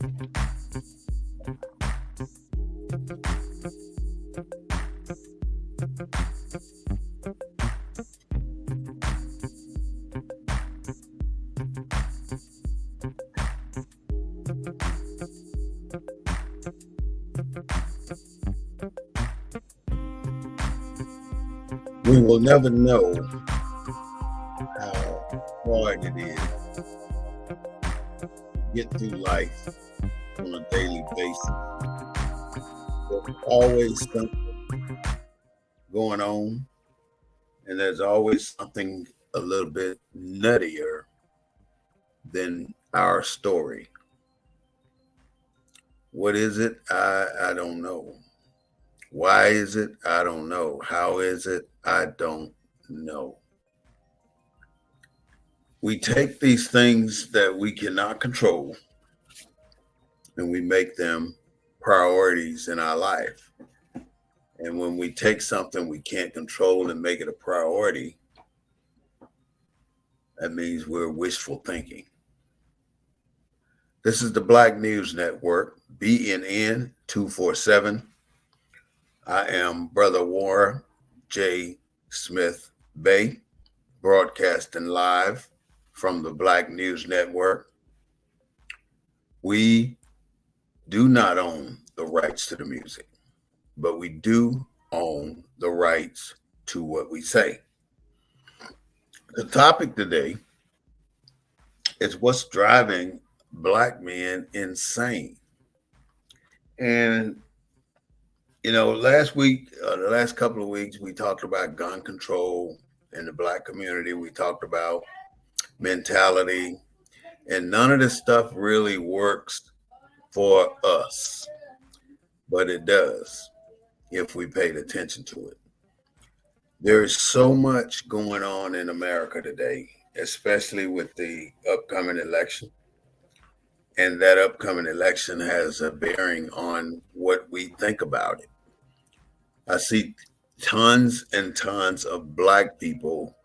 We will never know how hard it is to get through life on a daily basis. There's always something going on, and there's always something a little bit nuttier than our story. What is it? I don't know. Why is it? I don't know. How is it? I don't know. We take these things that we cannot control and we make them priorities in our life. And when we take something we can't control and make it a priority, that means we're wishful thinking. This is the Black News Network, BNN 247. I am Brother War J. Smith-Bey, broadcasting live from the Black News Network. We do not own the rights to the music, but we do own the rights to what we say. The topic today is what's driving Black men insane. And, last week, the last couple of weeks, we talked about gun control in the Black community. We talked about mentality, and none of this stuff really works for us, but it does if we paid attention to it. There is so much going on in America today, especially with the upcoming election. And that upcoming election has a bearing on what we think about it. I see tons and tons of Black people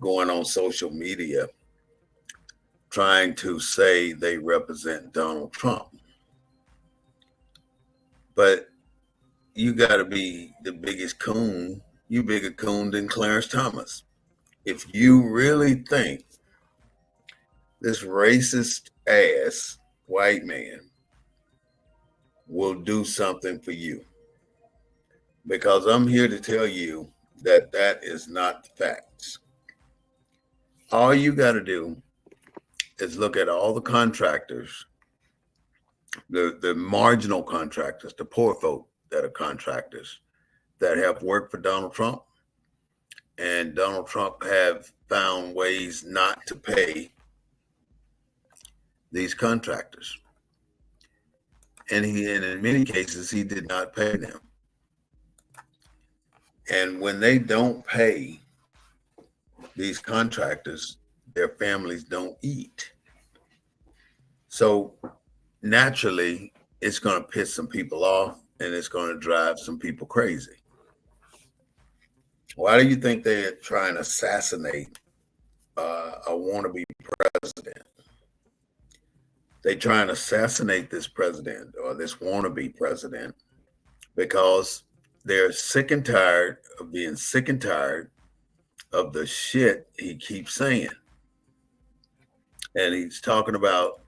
going on social media trying to say they represent Donald Trump. But you got to be the biggest coon. You bigger coon than Clarence Thomas. If you really think this racist ass white man will do something for you, because I'm here to tell you that that is not the facts. All you got to do is look at all the contractors, the marginal contractors, the poor folk that are contractors that have worked for Donald Trump, and Donald Trump have found ways not to pay these contractors. And in many cases, he did not pay them. And when they don't pay these contractors, their families don't eat. So naturally, it's going to piss some people off and it's going to drive some people crazy. Why do you think they're trying to assassinate a wannabe president? They try and assassinate this president or this wannabe president because they're sick and tired of being sick and tired of the shit he keeps saying. And he's talking about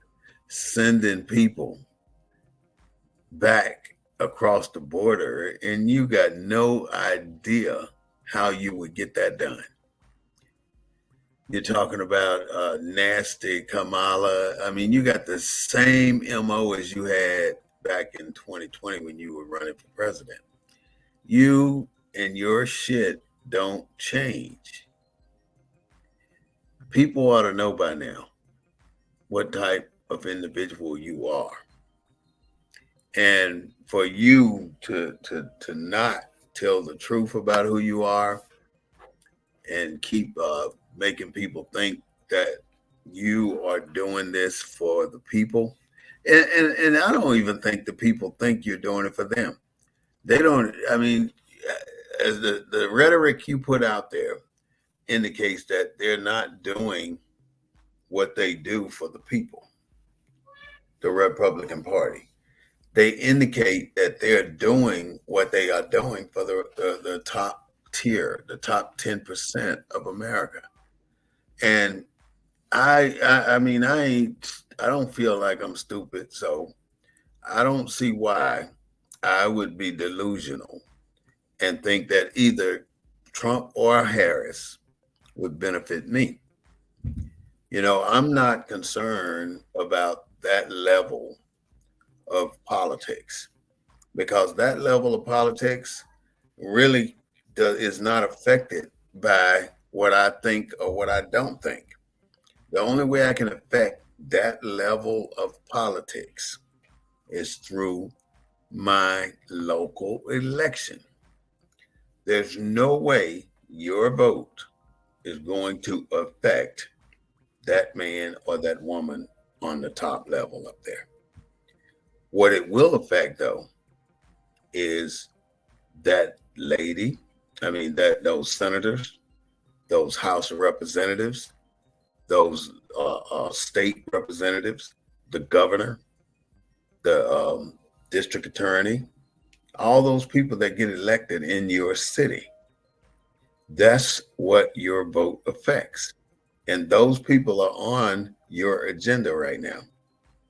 sending people back across the border, and you got no idea how you would get that done. You're talking about nasty Kamala. I mean, you got the same MO as you had back in 2020 when you were running for president. You and your shit don't change. People ought to know by now what type of individual you are. And for you to not tell the truth about who you are and keep making people think that you are doing this for the people. And I don't even think the people think you're doing it for them. They don't, I mean, as the rhetoric you put out there indicates that they're not doing what they do for the people. the Republican Party. They indicate that they're doing what they are doing for the top tier, the top 10% of America. And I mean, I don't feel like I'm stupid, so I don't see why I would be delusional and think that either Trump or Harris would benefit me. I'm not concerned about that level of politics because that level of politics really is not affected by what I think or what I don't think. The only way I can affect that level of politics is through my local election. There's no way your vote is going to affect that man or that woman on the top level up there. What it will affect, though, is that lady, that those senators, those House of Representatives, those state representatives, the governor, the district attorney, all those people that get elected in your city. That's what your vote affects. And those people are on your agenda right now.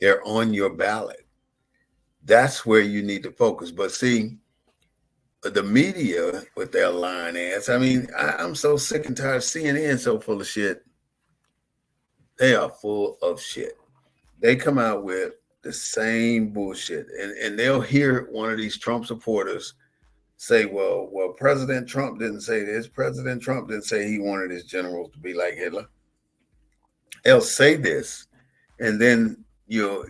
They're on your ballot. That's where you need to focus. But see, the media with their lying ass, I'm so sick and tired of CNN so full of shit. They are full of shit. They come out with the same bullshit. And they'll hear one of these Trump supporters say, well, President Trump didn't say this. President Trump didn't say he wanted his generals to be like Hitler. They'll say this, and then you'll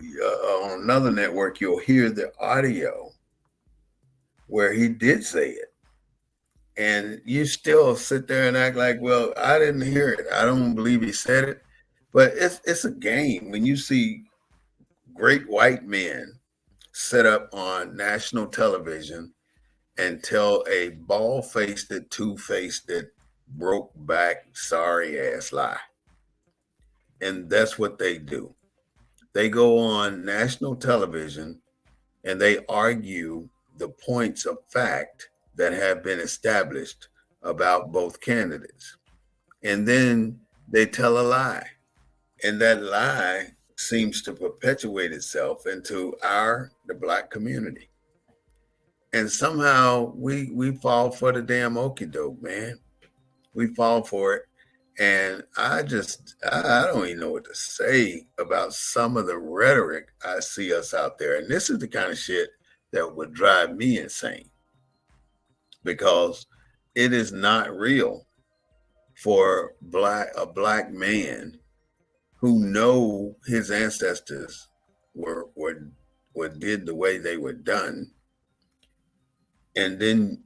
on another network, you'll hear the audio where he did say it. And you still sit there and act like, well, I didn't hear it. I don't believe he said it. But it's a game when you see great white men set up on national television and tell a bald-faced, two-faced, broke back, sorry ass lie. And that's what they do. They go on national television and they argue the points of fact that have been established about both candidates. And then they tell a lie. And that lie seems to perpetuate itself into the Black community. And somehow we fall for the damn okie doke, man. We fall for it. And I don't even know what to say about some of the rhetoric I see us out there. And this is the kind of shit that would drive me insane because it is not real for a black man who know his ancestors were did the way they were done. And then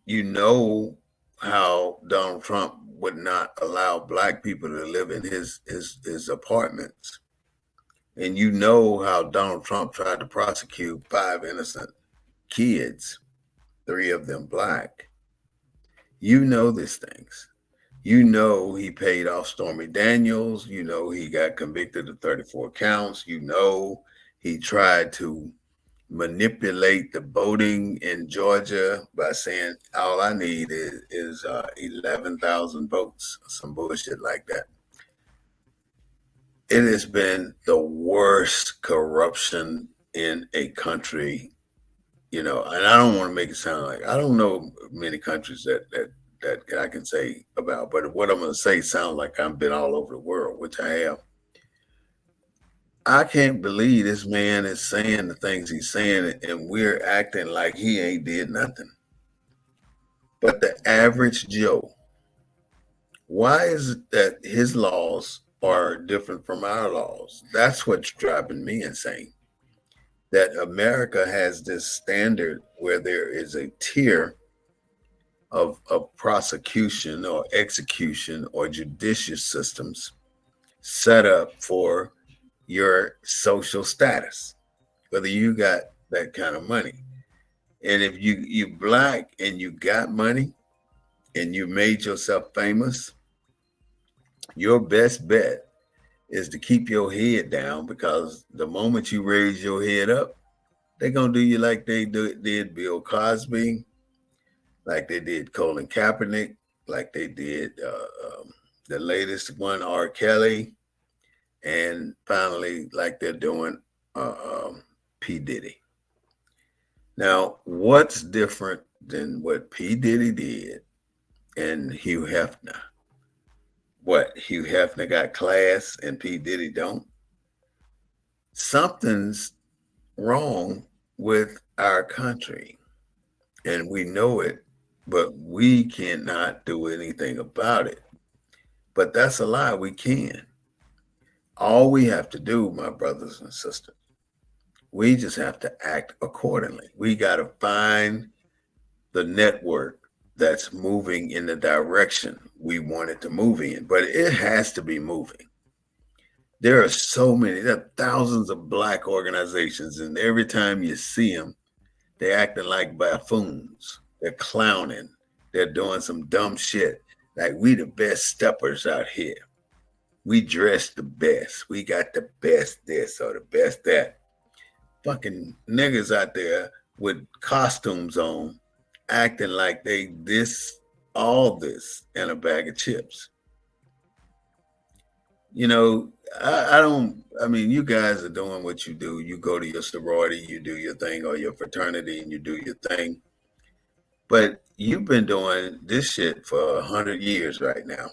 how Donald Trump would not allow Black people to live in his apartments. And how Donald Trump tried to prosecute 5 innocent kids, 3 of them Black. These things. He paid off Stormy Daniels. He got convicted of 34 counts. He tried to manipulate the voting in Georgia by saying all I need is 11,000 votes, some bullshit like that. It has been the worst corruption in a country, and I don't want to make it sound like I don't know many countries that I can say about, but what I'm going to say sounds like I've been all over the world, which I have. I can't believe this man is saying the things he's saying, and we're acting like he ain't did nothing. But the average Joe, why is it that his laws are different from our laws? That's what's driving me insane. That America has this standard where there is a tier of prosecution or execution or judicial systems set up for your social status, whether you got that kind of money. And if you Black and you got money and you made yourself famous, your best bet is to keep your head down, because the moment you raise your head up, they're going to do you like they did Bill Cosby, like they did Colin Kaepernick, like they did the latest one, R. Kelly, and finally, like they're doing P. Diddy. Now, what's different than what P. Diddy did and Hugh Hefner? What, Hugh Hefner got class and P. Diddy don't? Something's wrong with our country, and we know it, but we cannot do anything about it. But that's a lie. We can. All we have to do, my brothers and sisters, we just have to act accordingly. We got to find the network that's moving in the direction we want it to move in, but it has to be moving. There are so many, there are thousands of Black organizations, and every time you see them, they're acting like buffoons. They're clowning. They're doing some dumb shit. Like, we the best steppers out here. We dress the best. We got the best this or the best that. Fucking niggas out there with costumes on, acting like they all this and a bag of chips. You know, I mean, you guys are doing what you do. You go to your sorority, you do your thing, or your fraternity, and you do your thing. But you've been doing this shit for 100 years right now,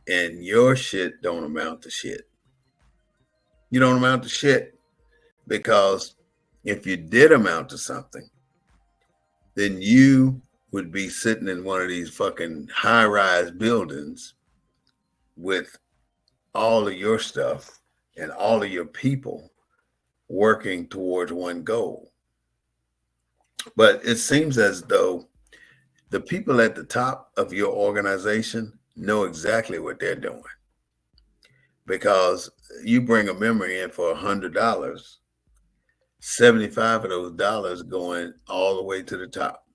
and your shit don't amount to shit. You don't amount to shit, because if you did amount to something, then you would be sitting in one of these fucking high-rise buildings with all of your stuff and all of your people working towards one goal. But it seems as though the people at the top of your organization know exactly what they're doing, because you bring a member in for $100, 75 of those dollars going all the way to the top.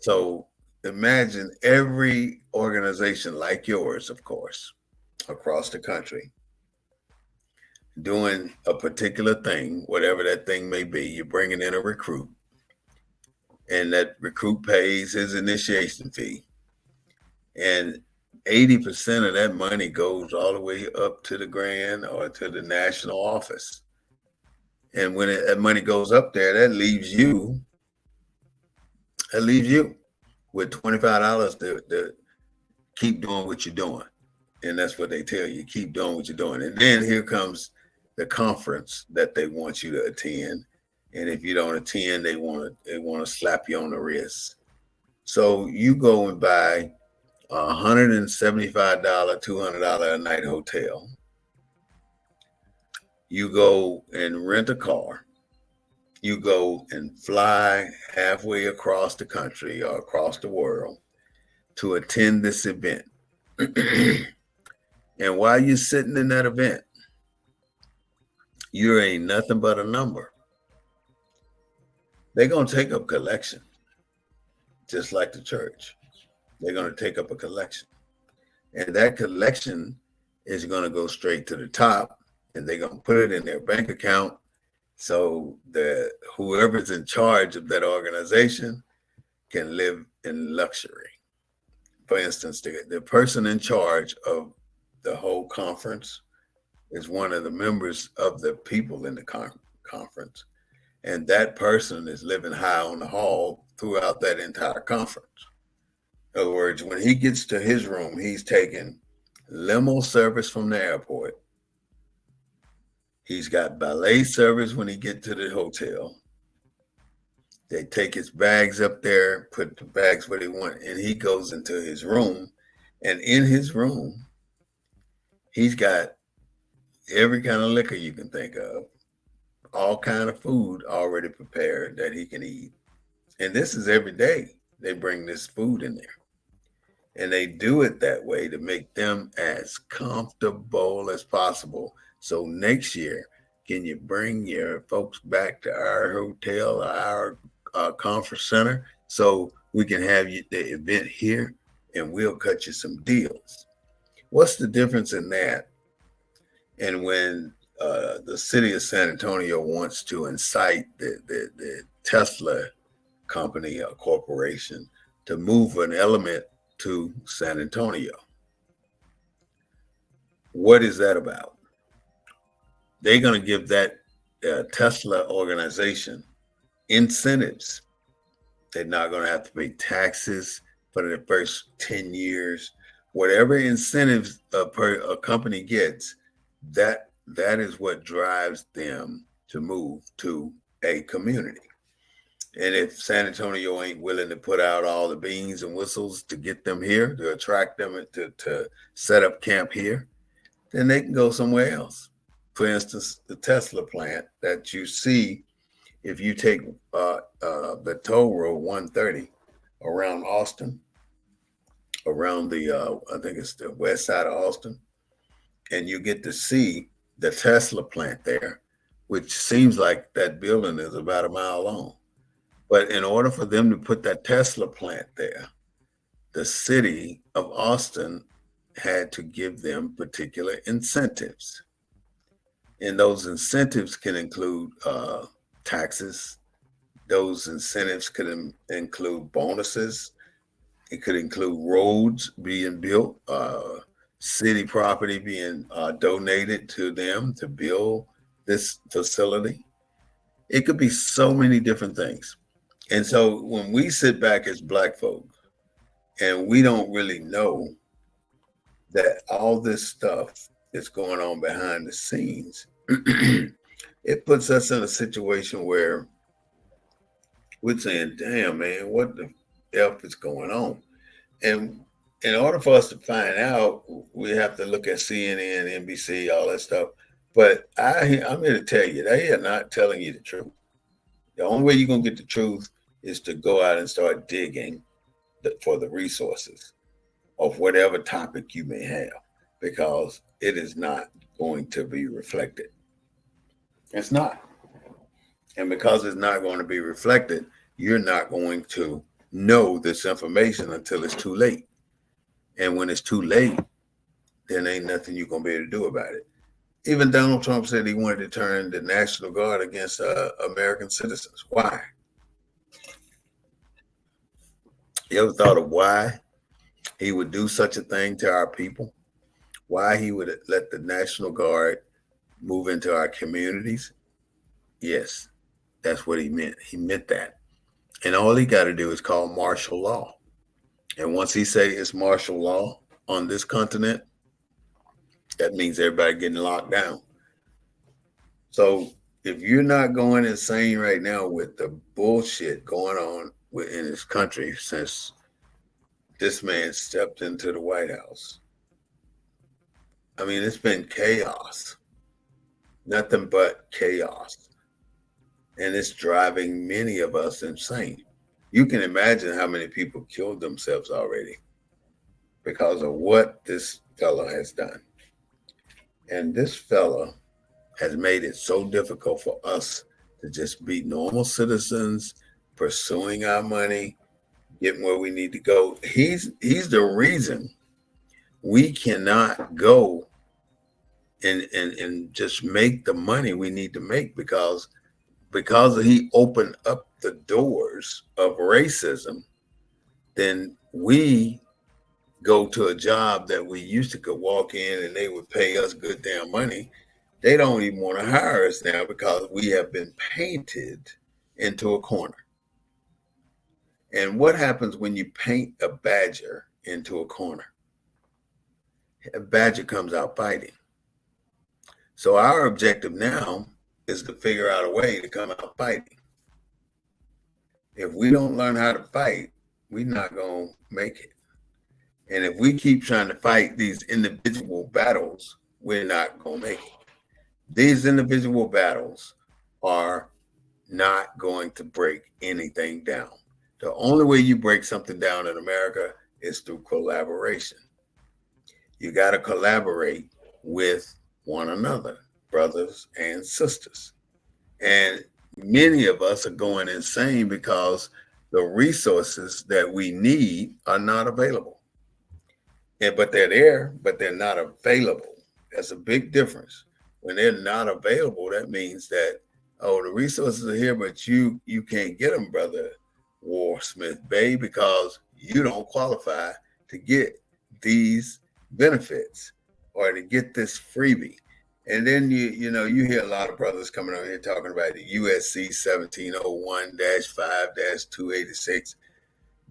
So imagine every organization like yours, of course, across the country, doing a particular thing, whatever that thing may be. You're bringing in a recruit, and that recruit pays his initiation fee, and 80% of that money goes all the way up to the grand or to the national office. And when that money goes up there, that leaves you with $25 to keep doing what you're doing. And that's what they tell you: keep doing what you're doing. And then here comes the conference that they want you to attend. And if you don't attend, they want to slap you on the wrist. So you go and buy $175, $200 a night hotel. You go and rent a car. You go and fly halfway across the country or across the world to attend this event. And while you're sitting in that event, you ain't nothing but a number. They're going to take up collection, just like the church. They're going to take up a collection. And that collection is going to go straight to the top, and they're going to put it in their bank account, so that whoever's in charge of that organization can live in luxury. For instance, the person in charge of the whole conference is one of the members of the people in the conference. And that person is living high on the hog throughout that entire conference. In other words, when he gets to his room, he's taking limo service from the airport. He's got valet service when he gets to the hotel. They take his bags up there, put the bags where they want, and he goes into his room. And in his room, he's got every kind of liquor you can think of, all kind of food already prepared that he can eat. And this is every day they bring this food in there. And they do it that way to make them as comfortable as possible. So next year, can you bring your folks back to our hotel, our conference center, so we can have the event here and we'll cut you some deals? What's the difference in that And when the city of San Antonio wants to incite the Tesla company or corporation to move an element to San Antonio, what is that about? They're going to give that Tesla organization incentives. They're not going to have to pay taxes for the first 10 years. Whatever incentives a company gets, that is what drives them to move to a community. And if San Antonio ain't willing to put out all the beans and whistles to get them here, to attract them to set up camp here, then they can go somewhere else. For instance, the Tesla plant that you see if you take the toll road 130 around Austin, around the I think it's the west side of Austin, and you get to see the Tesla plant there, which seems like that building is about a mile long. But in order for them to put that Tesla plant there, the city of Austin had to give them particular incentives. And those incentives can include taxes. Those incentives could include bonuses. It could include roads being built, city property being donated to them to build this facility. It could be so many different things. And so when we sit back as Black folks and we don't really know that all this stuff is going on behind the scenes, it puts us in a situation where we're saying, damn, man, what the F is going on? And in order for us to find out, we have to look at CNN, NBC, all that stuff. But I'm here to tell you, they are not telling you the truth. The only way you're going to get the truth is to go out and start digging for the resources of whatever topic you may have, because it is not going to be reflected. It's not. And because it's not going to be reflected, you're not going to know this information until it's too late. And when it's too late, then ain't nothing you're going to be able to do about it. Even Donald Trump said he wanted to turn the National Guard against American citizens. Why? You ever thought of why he would do such a thing to our people? Why he would let the National Guard move into our communities? Yes, that's what he meant. He meant that. And all he got to do is call martial law. And once he say it's martial law on this continent, that means everybody getting locked down. So if you're not going insane right now with the bullshit going on in this country since this man stepped into the White House, I mean, it's been chaos, nothing but chaos. And it's driving many of us insane. You can imagine how many people killed themselves already because of what this fella has done. And this fella has made it so difficult for us to just be normal citizens, pursuing our money, getting where we need to go. He's the reason we cannot go and just make the money we need to make, because he opened up the doors of racism. Then we go to a job that we used to could walk in and they would pay us good damn money. They don't even want to hire us now because we have been painted into a corner. And what happens when you paint a badger into a corner? A badger comes out fighting. So our objective now is to figure out a way to come out fighting. If we don't learn how to fight, we're not going to make it. And if we keep trying to fight these individual battles, we're not going to make it. These individual battles are not going to break anything down. The only way you break something down in America is through collaboration. You got to collaborate with one another, brothers and sisters. And many of us are going insane because the resources that we need are not available. But they're there, but they're not available. That's a big difference. When they're not available, that means that, oh, the resources are here, but you can't get them, brother War Smith-Bey, because you don't qualify to get these benefits or to get this freebie. And then you hear a lot of brothers coming over here talking about the USC 1701-5-286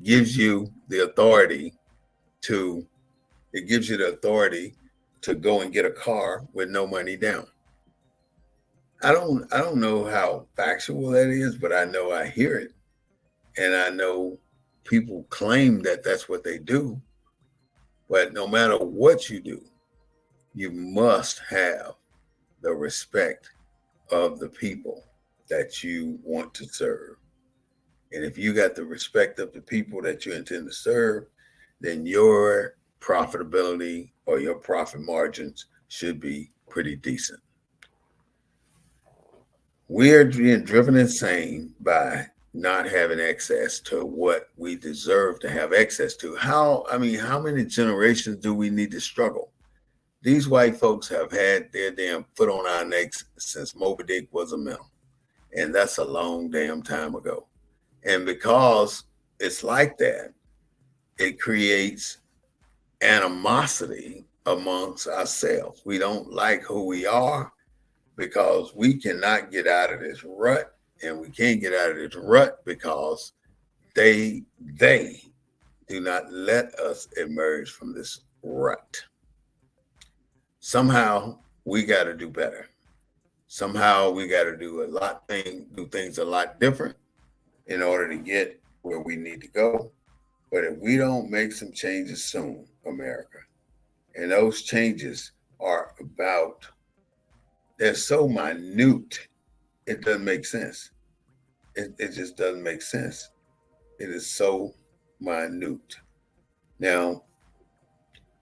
gives you the authority to go and get a car with no money down. I don't know how factual that is, but I know I hear it, and I know people claim that that's what they do. But no matter what you do, you must have the respect of the people that you want to serve. And if you got the respect of the people that you intend to serve, then your profitability or your profit margins should be pretty decent. We're being driven insane by not having access to what we deserve to have access to. How many generations do we need to struggle? These white folks have had their damn foot on our necks since Moby Dick was a minnow. And that's a long damn time ago. And because it's like that, it creates animosity amongst ourselves. We don't like who we are because we cannot get out of this rut, and we can't get out of this rut because they do not let us emerge from this rut. Somehow we got to do better. Somehow we got to do things a lot different in order to get where we need to go. But if we don't make some changes soon, America, and those changes are about, they're so minute, it doesn't make sense. It just doesn't make sense. It is so minute. Now,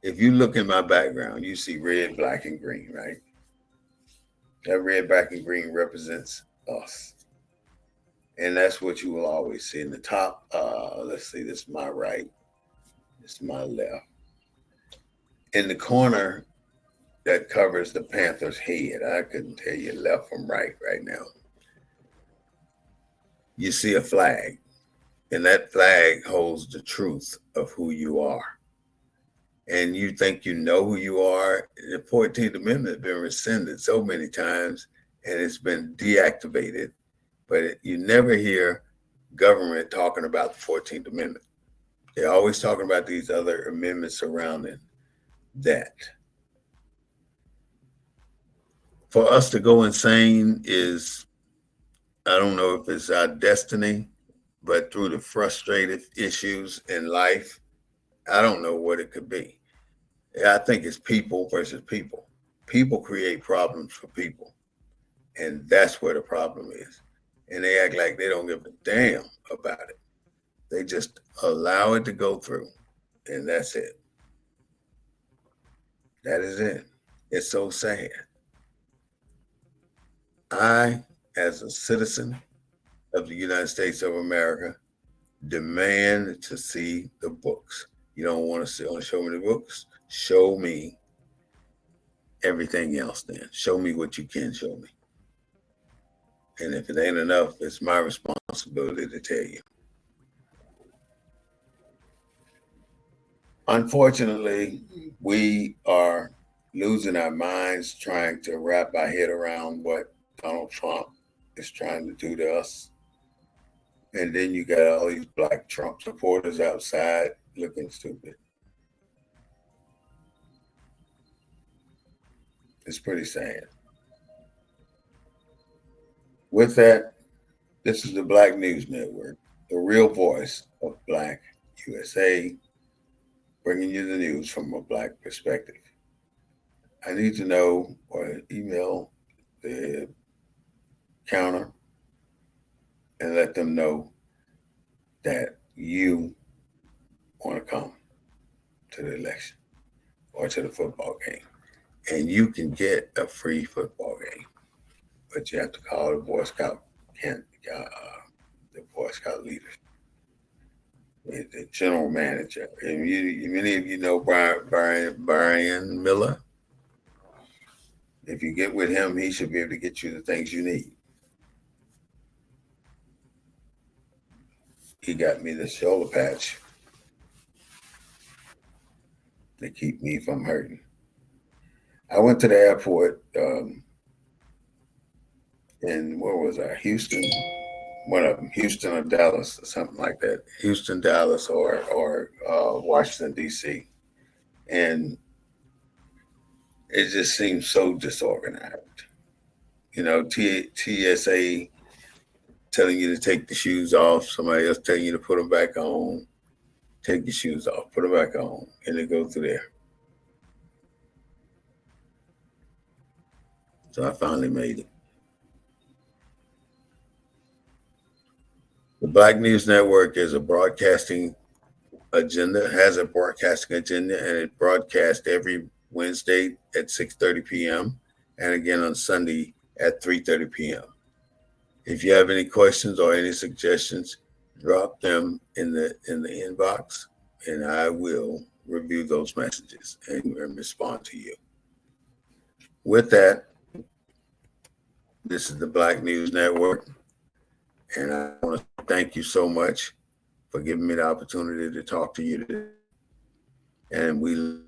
if you look in my background, you see red, black, and green, right? That red, black, and green represents us. And that's what you will always see in the top. Let's see, this is my right, this is my left. In the corner that covers the Panther's head, I couldn't tell you left from right now. You see a flag, and that flag holds the truth of who you are. And you think you know who you are. The 14th Amendment has been rescinded so many times, and it's been deactivated. But you never hear government talking about the 14th Amendment. They're always talking about these other amendments surrounding that. For us to go insane is, I don't know if it's our destiny, but through the frustrated issues in life, I don't know what it could be. I think it's people versus people. People create problems for people, and that's where the problem is. And they act like they don't give a damn about it. They just allow it to go through, and that's it. That is it. It's so sad. I, as a citizen of the United States of America, demand to see the books. You don't want to show me the books? Show me everything else then. Show me what you can show me. And if it ain't enough, it's my responsibility to tell you. Unfortunately, we are losing our minds trying to wrap our head around what Donald Trump is trying to do to us. And then you got all these black Trump supporters outside looking stupid. It's pretty sad. With that, this is the Black News Network, the real voice of Black USA, bringing you the news from a Black perspective. I need to know or email the counter and let them know that you want to come to the election or to the football game. And you can get a free football game, but you have to call the Boy Scout leaders, the general manager. And many of you know Brian Miller. If you get with him, he should be able to get you the things you need. He got me the shoulder patch to keep me from hurting. I went to the airport in, where was I? Houston, one of them, Houston or Dallas or something like that. Houston, Dallas, or Washington D.C. And it just seems so disorganized. You know, TSA telling you to take the shoes off, somebody else telling you to put them back on. Take your shoes off, put them back on, and they go through there. So I finally made it. The Black News Network is a broadcasting agenda, has a broadcasting agenda, and it broadcasts every Wednesday at 6:30 p.m. and again on Sunday at 3:30 p.m. If you have any questions or any suggestions, drop them in the inbox, and I will review those messages and respond to you. With that, this is the Black News Network, and I want to thank you so much for giving me the opportunity to talk to you today. And we